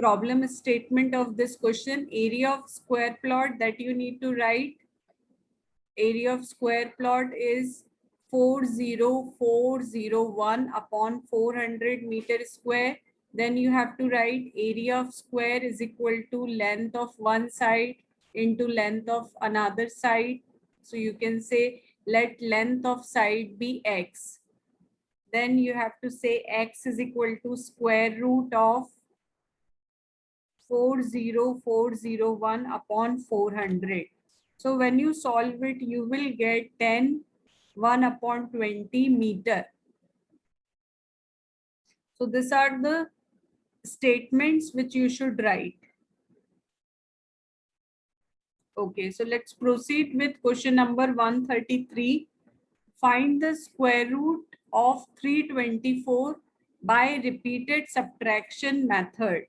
problem statement of this question. Area of square plot that you need to write. Area of square plot is 40401 upon 400 meter square. Then you have to write area of square is equal to length of one side into length of another side. So you can say let length of side be x. Then you have to say x is equal to square root of 40401 upon 400. So when you solve it, you will get 10 1 upon 20 meter. So these are the statements which you should write. Okay, so let's proceed with question number 133. Find the square root of 324 by repeated subtraction method.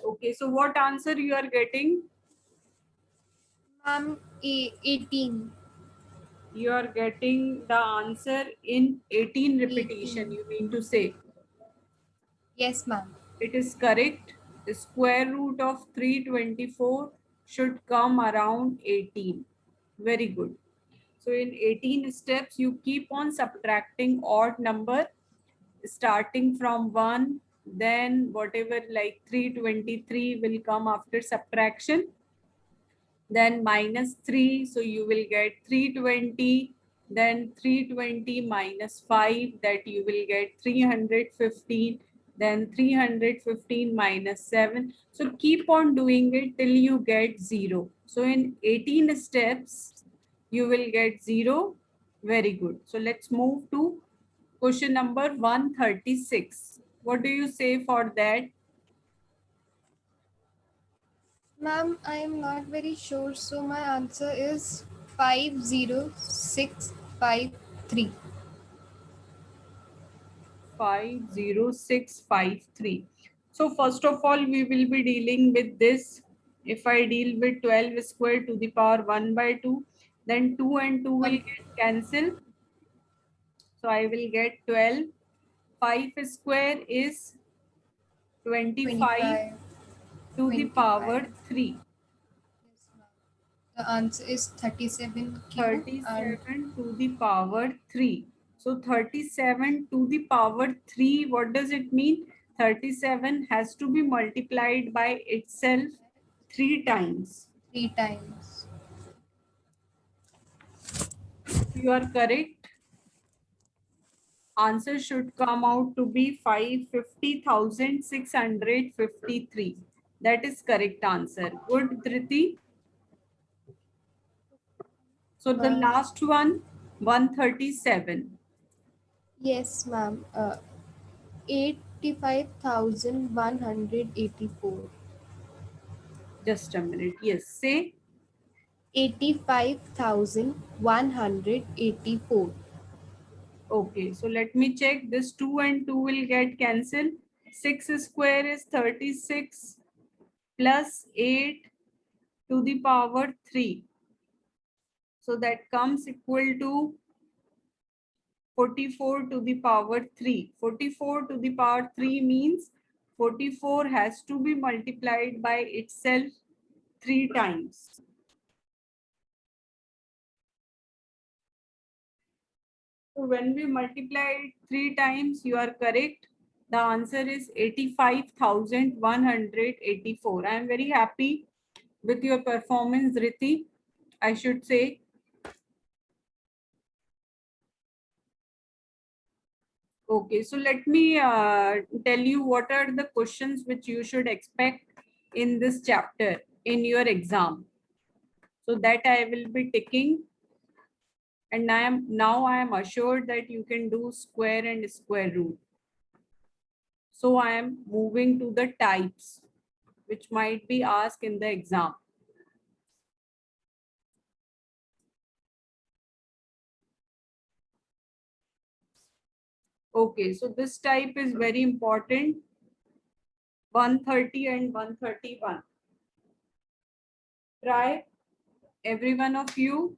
Okay, so what answer you are getting? Ma'am, 18. You are getting the answer in 18 repetition, 18. you mean to say. Yes, ma'am. It is correct. The square root of 324 should come around 18. Very good. So in 18 steps, you keep on subtracting odd number starting from 1, then whatever like 323 will come after subtraction, then minus 3, so you will get 320, then 320 minus 5, that you will get 315, then 315 minus 7. So keep on doing it till you get 0. So in 18 steps, you will get 0. Very good. So let's move to question number 136. What do you say for that? Ma'am, I am not very sure, so my answer is 50653. 50653. So first of all, we will be dealing with this. If I deal with 12 square to the power 1 by 2, then 2 and 2 will get cancelled. So I will get 12. 5 square is 25 25. to the 25. power 3. Yes, ma'am. The answer is 37 cube and 37 to the power 3. So 37 to the power 3, what does it mean? 37 has to be multiplied by itself 3 times. 3 times. You are correct. Answer should come out to be 550,653. That is correct answer. Good, Dhriti. So the Ma'am. last one, 137. Yes, ma'am. 85,184. Just a minute. Yes, say 85,184. okay, so let me check. This 2 and 2 will get cancelled. 6 square is 36 plus 8 to the power 3. So that comes equal to 44 to the power 3. 44 to the power 3 means 44 has to be multiplied by itself 3 times. So when we multiply it 3 times, you are correct. The answer is 85,184. I am very happy with your performance, Riti, I should say. Okay, so let me tell you what are the questions which you should expect in this chapter in your exam. So that I will be taking, and I am assured that you can do square and square root. So I am moving to the types which might be asked in the exam. Okay, so this type is very important. 130 and 131. Try, every one of you.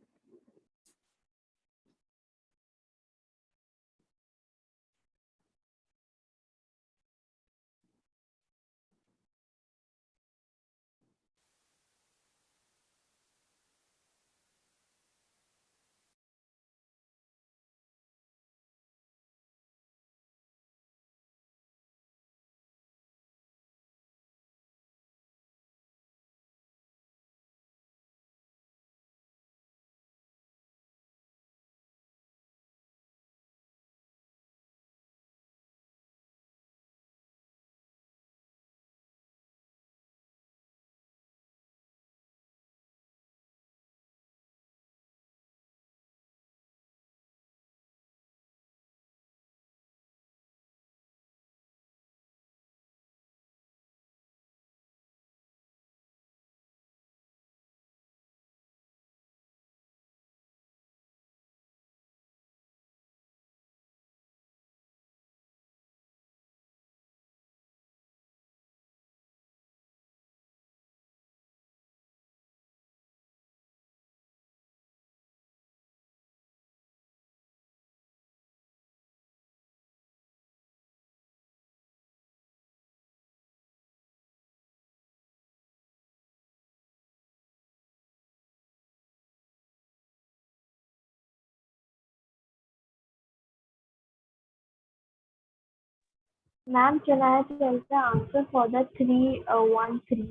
Ma'am, can I tell the answer for the 310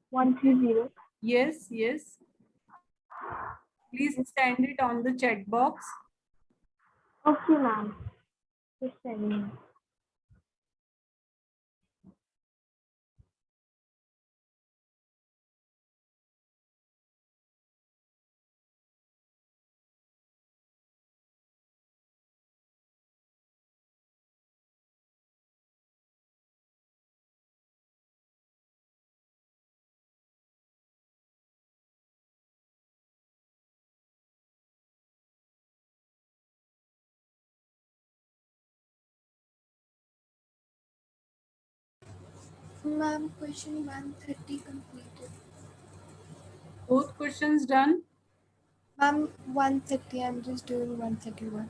130? Yes, yes. Please send it on the chat box. Okay, ma'am. Just sending. Ma'am, question 130 completed. Both questions done. Ma'am, 130. I'm just doing 131.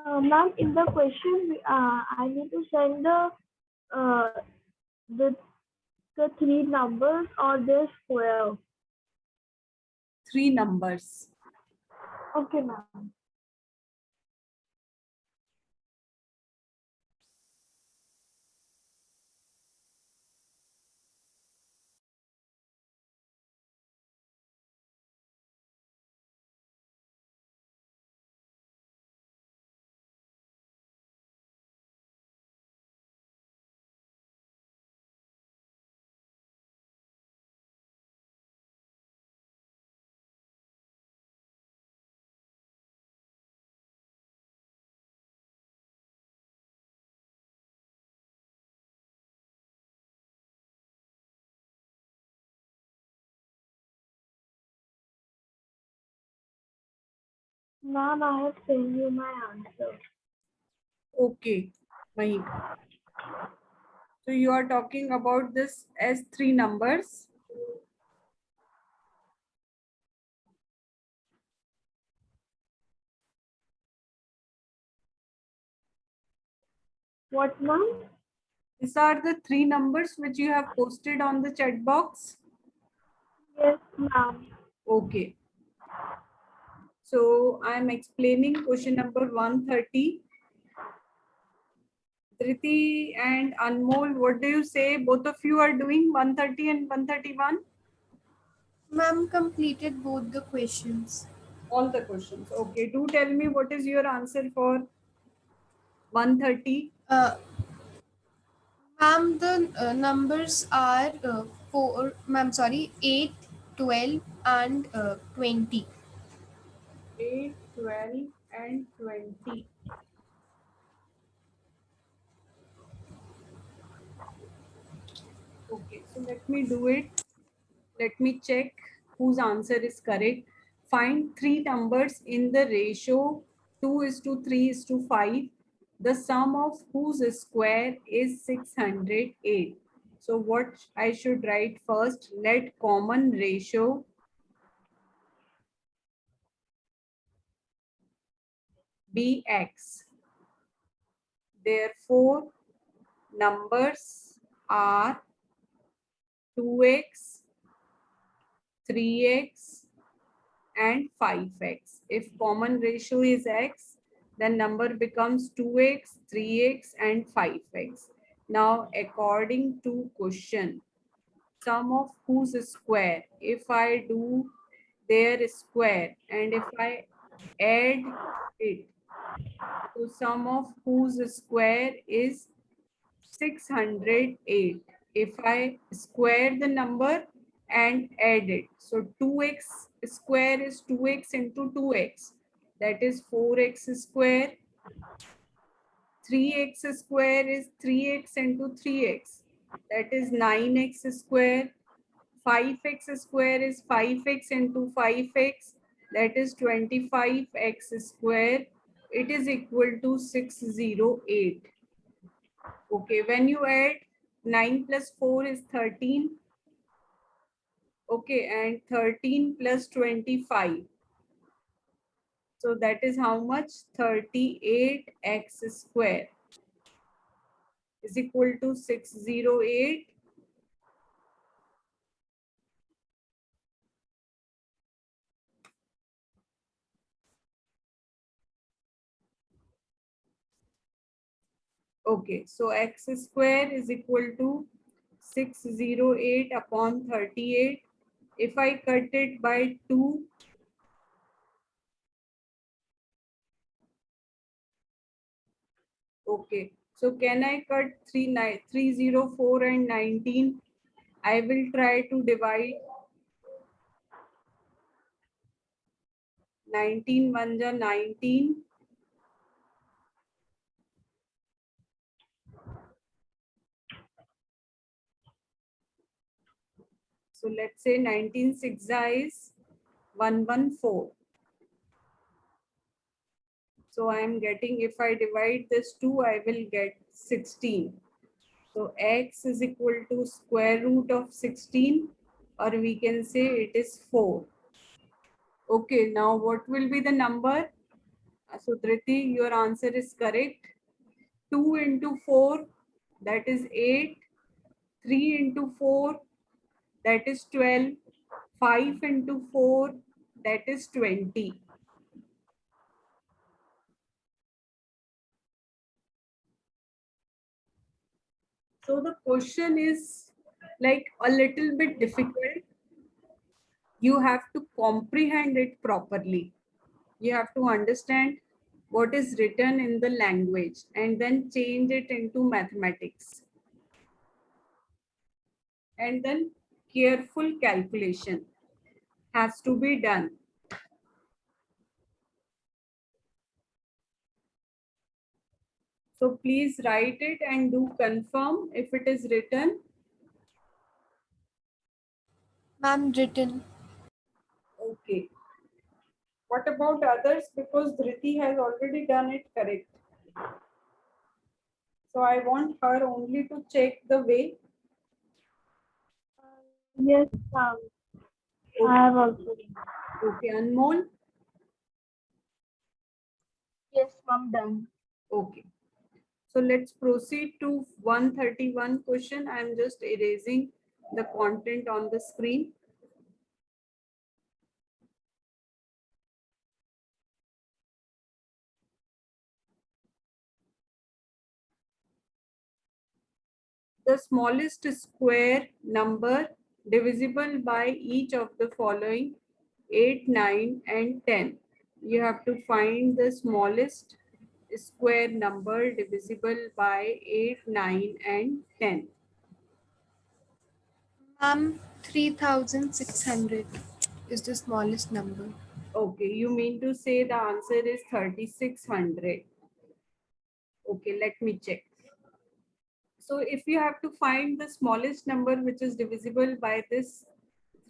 Ma'am, in the question, I need to send uh, the the three numbers or the square. Three numbers. Okay, ma'am. Ma'am, I have sent you my answer. Okay, Mahika. So you are talking about this as three numbers. What, ma'am? These are the three numbers which you have posted on the chat box. Yes, ma'am. Okay. So I'm explaining question number 130. Dhriti and Anmol, what do you say? Both of you are doing 130 and 131? Ma'am, completed both the questions. All the questions. Okay. Do tell me what is your answer for 130? Ma'am, the numbers are 4, ma'am, sorry, 8, 12, and 20. 8, 12, and 20. Okay. So let me do it. Let me check whose answer is correct. Find three numbers in the ratio 2 is to 3 is to 5. The sum of whose square is 608. So what I should write first? Let common ratio be x. Therefore, numbers are 2x, 3x, and 5x. If common ratio is x, then number becomes 2x, 3x and 5x. Now according to question, sum of whose square, if I do their square and if I add it, so sum of whose square is 608. If I square the number and add it, so 2x square is 2x into 2x, that is 4x square. 3x square is 3x into 3x, that is 9x square. 5x square is 5x into 5x, that is 25x square. It is equal to 608. Okay, when you add 9 plus 4 is 13. Okay, and 13 plus 25. So that is how much? 38x square is equal to 608. Okay, so x square is equal to 608 upon 38. If I cut it by 2, okay, so can I cut 304 and 19? I will try to divide 19 1 ja 19. So let's say 19 6 is 114. So I am getting, if I divide this 2, I will get 16. So x is equal to square root of 16, or we can say it is 4. Okay, now what will be the number? So Dhriti, your answer is correct. 2 into 4, that is 8. 3 into 4, that is 12. 5 into 4, that is 20. So the question is like a little bit difficult. You have to comprehend it properly. You have to understand what is written in the language and then change it into mathematics. And then careful calculation has to be done. So please write it and do confirm if it is written. Ma'am, written. Okay. What about others? Because Dhriti has already done it correct. So I want her only to check the way. Yes, ma'am. I have also. Okay, Anmol. Yes, ma'am, done. Okay. So let's proceed to 131 question. I am just erasing the content on the screen. The smallest square number divisible by each of the following 8, 9 and 10. You have to find the smallest square number divisible by 8, 9 and 10. Ma'am, 3600 is the smallest number. Okay, you mean to say the answer is 3600. Okay, let me check. So if you have to find the smallest number which is divisible by this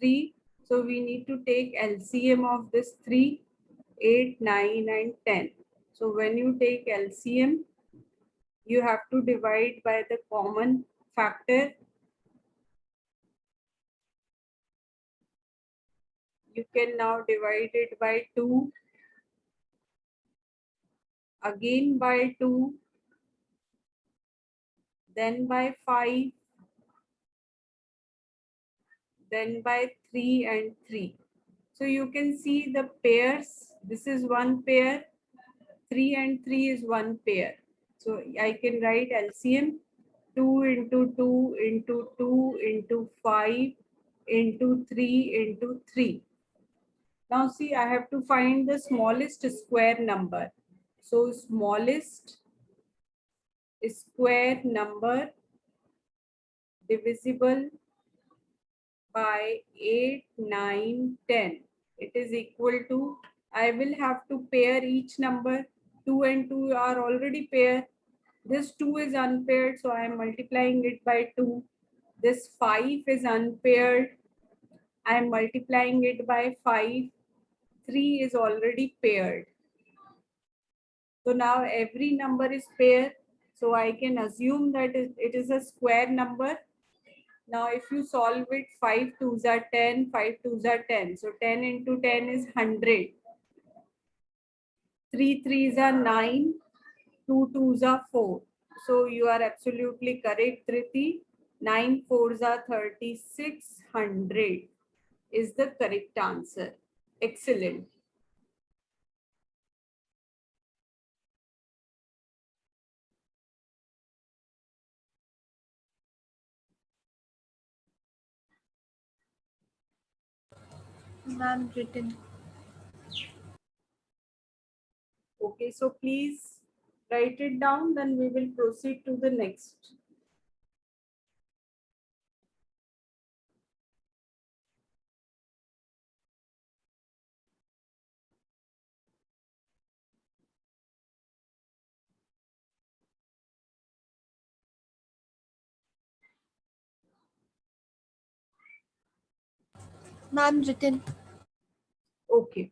3, so we need to take LCM of this 3, 8, 9 and 10. So when you take LCM, you have to divide by the common factor. You can now divide it by 2, again by 2, then by 5, then by 3 and 3. So you can see the pairs. This is one pair. 3 and 3 is one pair. So I can write LCM 2 into 2 into 2 into 5 into 3 into 3. Now see, I have to find the smallest square number. So smallest square number divisible by 8, 9, 10. It is equal to, I will have to pair each number. 2 and 2 are already paired. This 2 is unpaired, so I am multiplying it by 2. This 5 is unpaired. I am multiplying it by 5. 3 is already paired. So now every number is paired. So I can assume that it is a square number. Now if you solve it, 5 2s are 10, 5 2s are 10. So 10 into 10 is 100. 3 3s are 9, 2 2s are 4. So you are absolutely correct, Triti. 9 4s are 3600 is the correct answer. Excellent. Ma'am, written. Okay, so please write it down, then we will proceed to the next. Ma'am, written. Okay.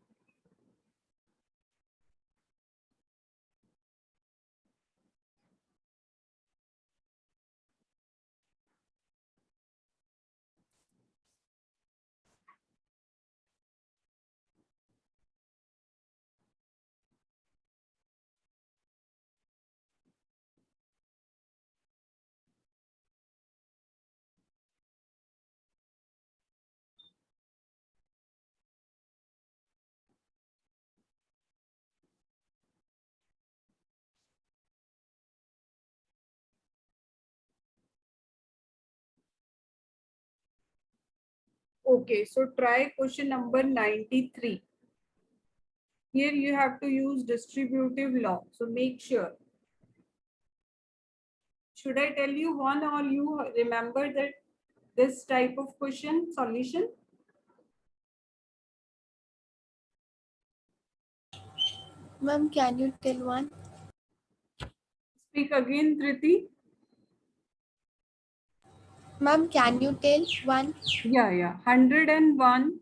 Okay, so try question number 93. Here you have to use distributive law. So make sure. Should I tell you one or you remember that this type of question solution? Ma'am, can you tell one? Speak again, Triti. Ma'am, can you tell one? Yeah. 101.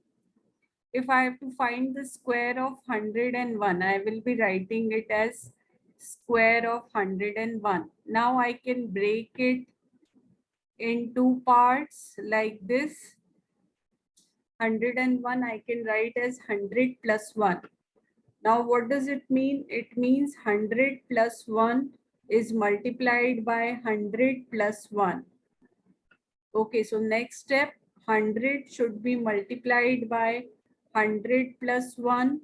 If I have to find the square of 101, I will be writing it as square of 101. Now I can break it in two parts like this. 101 I can write as 100 plus 1. Now what does it mean? It means 100 plus 1 is multiplied by 100 plus 1. Okay, so next step, 100 should be multiplied by 100 plus 1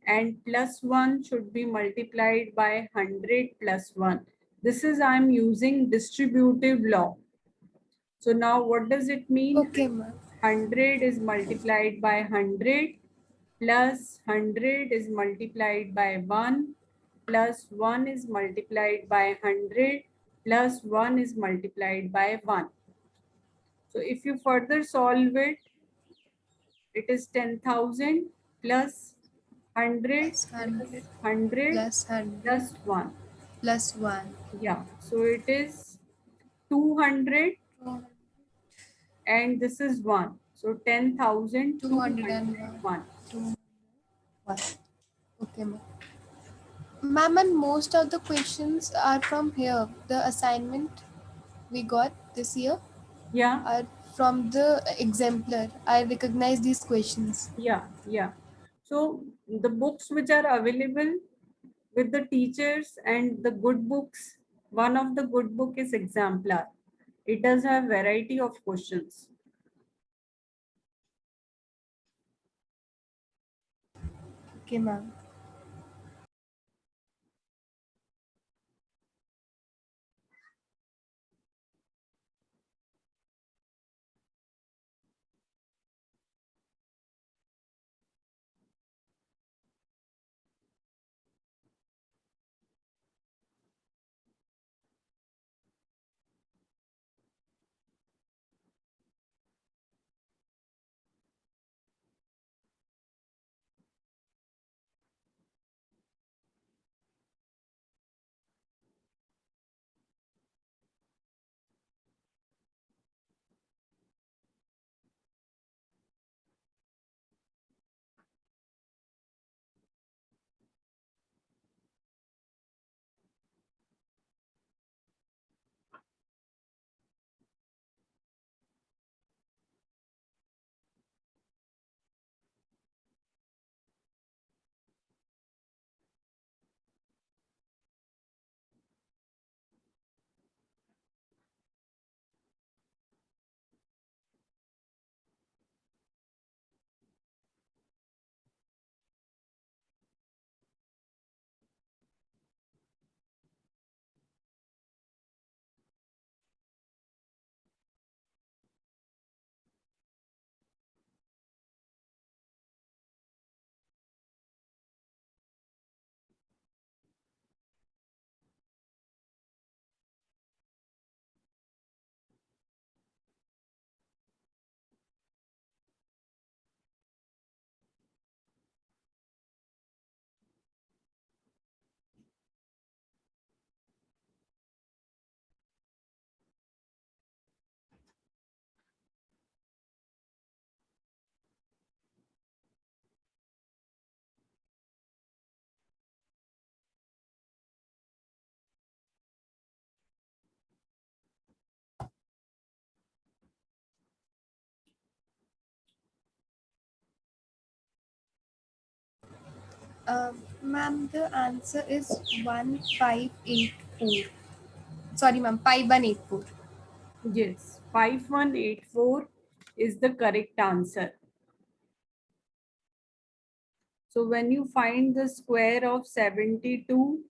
and plus 1 should be multiplied by 100 plus 1. This is I'm using distributive law. So now what does it mean? Okay, ma'am. 100 is multiplied by 100 plus 100 is multiplied by 1 plus 1 is multiplied by 100 plus 1 is multiplied by 1. So if you further solve it, it is 10,000 plus 100 Plus plus 100 100 plus 100 plus 1. plus 1. Yeah, so it is 200 Oh, and this is 1. So 201. 10,201. 201. Okay, ma'am. Ma'am, and most of the questions are from here. The assignment we got this year Yeah, are from the exemplar. I recognize these questions. yeah. So the books which are available with the teachers and the good books, one of the good book is Exemplar. It does have variety of questions. Okay, ma'am. Ma'am, the answer is 1584. Sorry, ma'am, 5184. Yes, 5184 is the correct answer. So when you find the square of 72,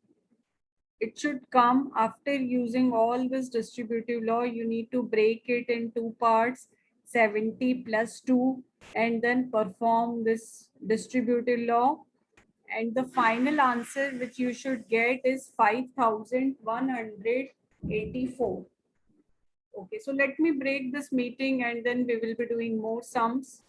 it should come after using all this distributive law. You need to break it in two parts, 70 plus 2, and then perform this distributive law. And the final answer which you should get is 5184. Okay, so let me break this meeting and then we will be doing more sums.